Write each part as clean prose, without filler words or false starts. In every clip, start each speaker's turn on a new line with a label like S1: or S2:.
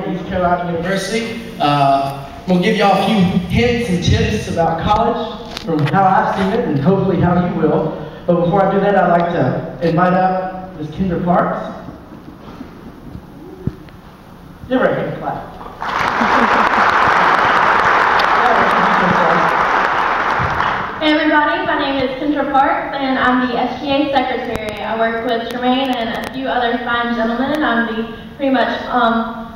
S1: here at East Carolina University. I'm going to give y'all a few hints and tips about college from how I've seen it and hopefully how you will. But before I do that, I'd like to invite up Ms. Kendra Parks. Give her a hand clap.
S2: Hey everybody, my name is Kendra Parks and I'm the SGA Secretary. I work with Tremayne and a few other fine gentlemen. I'm pretty much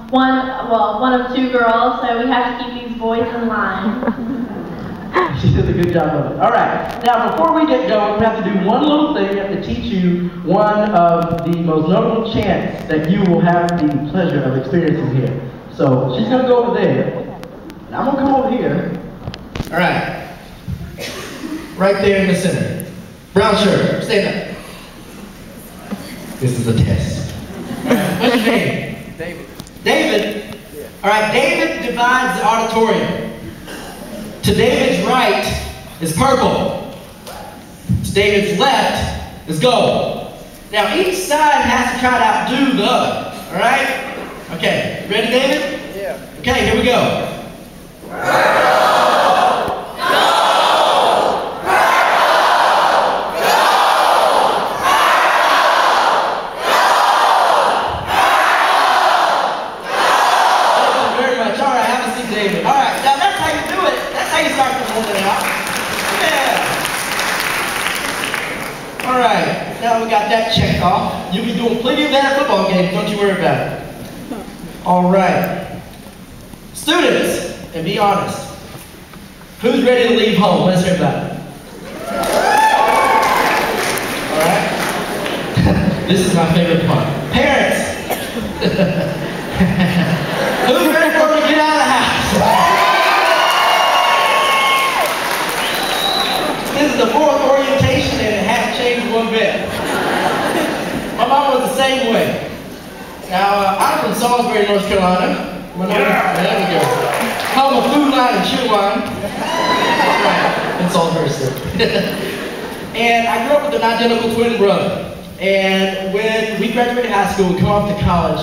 S2: one of two girls, so we have to keep these boys in line.
S1: She did a good job of it. All right, now before we get going, we have to do one little thing. We have to teach you one of the most notable chants that you will have the pleasure of experiencing here. So she's going to go over there, and I'm going to come over here. All right. Right there in the center. Brown shirt, stand up. This is a test. All right. What's your name?
S3: David.
S1: David? Yeah. All right, David divides the auditorium. To David's right is purple. To David's left is gold. Now each side has to try to outdo the other. All right? Okay, ready, David?
S3: Yeah.
S1: Okay, here we go. Alright, now we got that checked off. You'll be doing plenty of that at football games, don't you worry about it. Alright. Students, and be honest, who's ready to leave home? Let's hear about it. Alright? This is my favorite part. Parents! Who's ready for me to get out of the house? This is the fourth orientation and it hasn't changed one bit. My mom was the same way. Now, I'm from Salisbury, North Carolina. There we go. Home of Food Line and Shoe Line. Right, in Salisbury, sir. And I grew up with an identical twin brother. And when we graduated high school, we come off to college,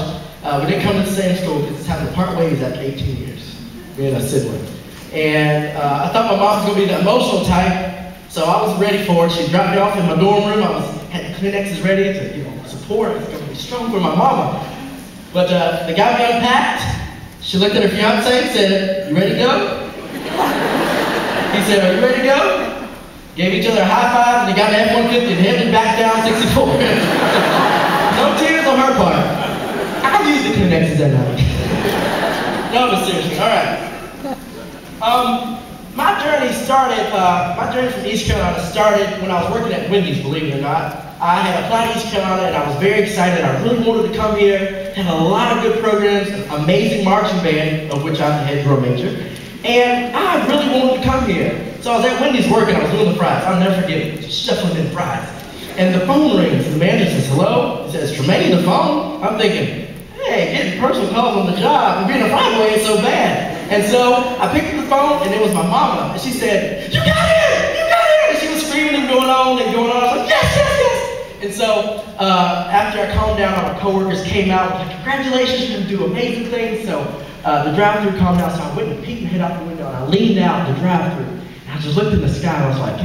S1: we didn't come to the same school because it's time to part ways after 18 years. Me and a sibling. And I thought my mom was going to be the emotional type. So I was ready for it. She dropped me off in my dorm room. I had the Kleenexes ready to, support. It's going to be strong for my mama. But they got me unpacked. She looked at her fiance and said, "You ready to go?" He said, "Are you ready to go?" Gave each other a high five, and they got an F-150 and headed back down 64. No tears on her part. I used the Kleenexes that night. No, but seriously, all right. My journey from East Carolina started when I was working at Wendy's, believe it or not. I had applied to East Carolina and I was very excited. I really wanted to come here. Had a lot of good programs, an amazing marching band, of which I'm the head drum major. And I really wanted to come here. So I was at Wendy's working, I was doing the fries. I'll never forget it, just shuffling in fries. And the phone rings and the manager says, "Hello?" He says, "Tremayne, the phone?" I'm thinking, hey, getting personal calls on the job and being a fry boy is so bad. And so I picked up the phone and it was my mama. And she said, "You got it! You got it!" And she was screaming and going on and going on. I was like, "Yes, yes, yes!" And so after I calmed down, all my coworkers came out like, "Congratulations, you're going to do amazing things." So the drive-thru calmed down. So I went and peeked my head out the window and I leaned out the drive-thru. And I just looked in the sky and I was like,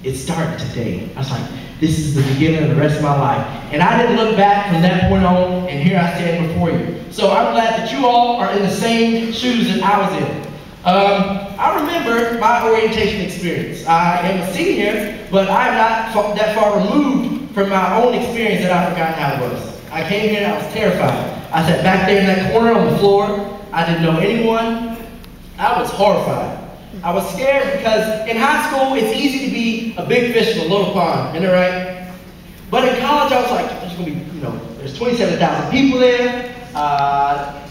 S1: it started today. I was like, this is the beginning of the rest of my life. And I didn't look back from that point on, and here I stand before you. So I'm glad that you all are in the same shoes that I was in. I remember my orientation experience. I am a senior, but I'm not that far removed from my own experience that I forgot how it was. I came here and I was terrified. I sat back there in that corner on the floor. I didn't know anyone. I was horrified. I was scared because in high school, it's easy to be a big fish in a little pond, isn't it right? But in college, I was like, there's going to be, there's 27,000 people there. I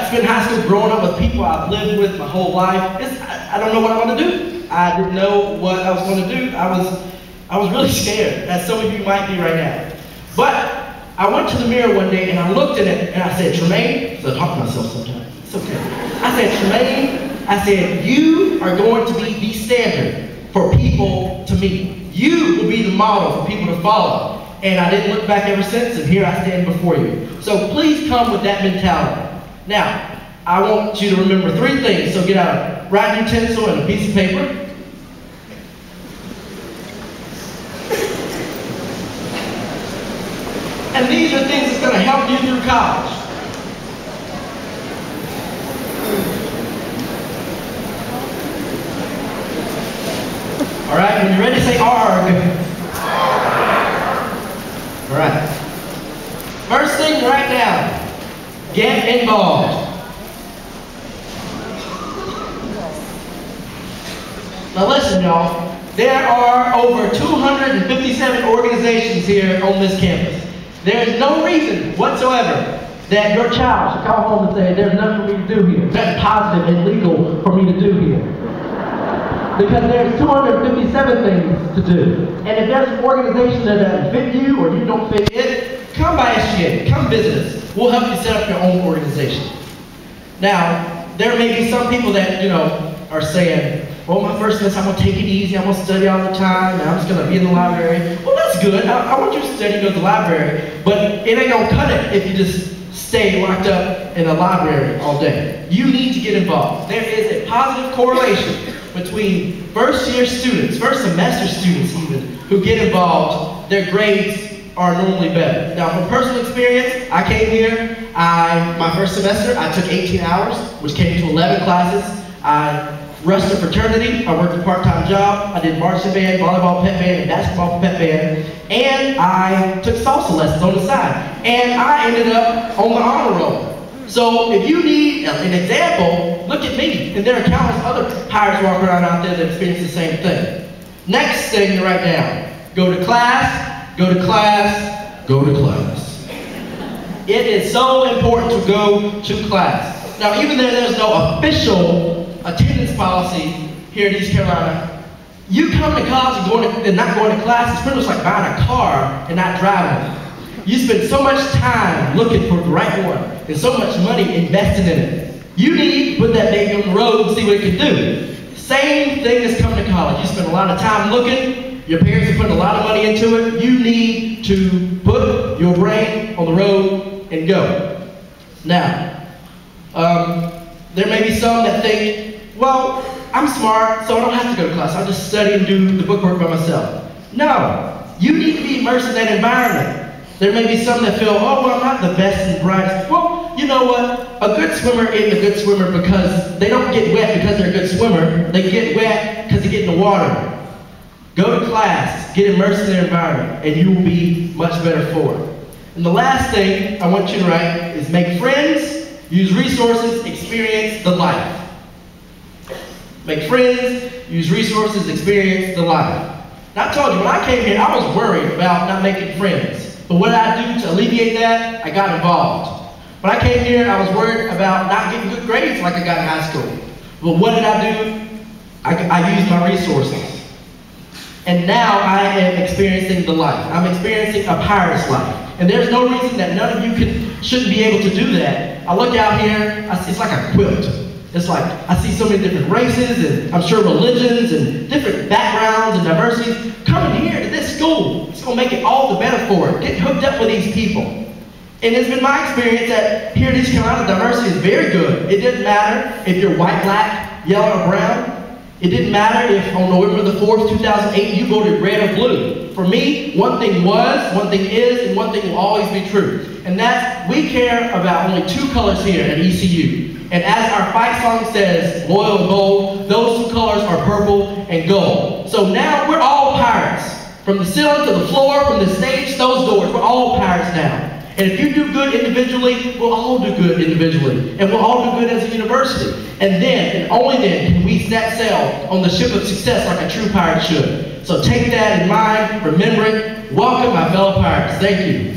S1: spent high school growing up with people I've lived with my whole life. I don't know what I want to do. I didn't know what I was going to do. I was really scared, as some of you might be right now. But I went to the mirror one day and I looked at it and I said, "Tremayne," so I talk to myself sometimes. It's okay. I said, "Tremayne," I said, "you are going to be the standard for people to meet. You will be the model for people to follow." And I didn't look back ever since, and here I stand before you. So please come with that mentality. Now, I want you to remember 3 things. So get out a writing utensil and a piece of paper. And these are things that's going to help you through college. All right, when you're ready, say ARG. All right. First thing, write down. Get involved. Now listen, y'all. There are over 257 organizations here on this campus. There is no reason whatsoever that your child should come home and say, there's nothing for me to do here. That's positive and legal for me to do here. Because there's 257 things to do. And if there's an organization that doesn't fit you or you don't fit it, come by SGA, come visit us. We'll help you set up your own organization. Now, there may be some people that, are saying, well, my first semester, I'm going to take it easy, I'm going to study all the time, and I'm just going to be in the library. Well, that's good. I want you to study, go to the library, but it ain't going to cut it if you just stay locked up in a library all day. You need to get involved. There is a positive correlation between first-year students, first semester students even, who get involved. Their grades are normally better. Now, from personal experience, I came here, my first semester, I took 18 hours, which came to 11 classes. I rushed a fraternity, I worked a part-time job, I did marching band, volleyball pep band, and basketball pep band, and I took salsa lessons on the side. And I ended up on the honor roll. So if you need an example, look at me. And there are countless other pirates walking around out there that experience the same thing. Next thing to write down, go to class, go to class, go to class. It is so important to go to class. Now, even though there's no official attendance policy here in East Carolina, you come to college and not going to class, it's pretty much like buying a car and not driving. You spend so much time looking for the right one and so much money investing in it. You need to put that baby on the road and see what it can do. Same thing as coming to college. You spend a lot of time looking, your parents are putting a lot of money into it. You need to put your brain on the road and go. Now, there may be some that think, well, I'm smart, so I don't have to go to class. I'll just study and do the bookwork by myself. No, you need to be immersed in that environment. There may be some that feel, oh, well, I'm not the best and brightest. Well, you know what? A good swimmer isn't a good swimmer because they don't get wet because they're a good swimmer. They get wet because they get in the water. Go to class, get immersed in their environment, and you will be much better for it. And the last thing I want you to write is make friends, use resources, experience the life. Make friends, use resources, experience the life. Now, I told you, when I came here, I was worried about not making friends. But what did I do to alleviate that? I got involved. When I came here, I was worried about not getting good grades like I got in high school. But what did I do? I used my resources. And now I am experiencing the life. I'm experiencing a pirate's life. And there's no reason that none of you shouldn't be able to do that. I look out here, it's like a quilt. It's like, I see so many different races, and I'm sure religions, and different backgrounds and diversities. Coming here to this school, it's going to make it all the better for it. Get hooked up with these people. And it's been my experience that here in East Carolina, diversity is very good. It doesn't matter if you're white, black, yellow, or brown. It didn't matter if on November the 4th, 2008, you voted red or blue. For me, one thing was, one thing is, and one thing will always be true. And that's, we care about only 2 colors here at ECU. And as our fight song says, loyal and gold, those 2 colors are purple and gold. So now we're all pirates. From the ceiling to the floor, from the stage to those doors, we're all pirates now. And if you do good individually, we'll all do good individually. And we'll all do good as a university. And then, and only then, can we set sail on the ship of success like a true pirate should. So take that in mind, remember it. Welcome, my fellow pirates. Thank you.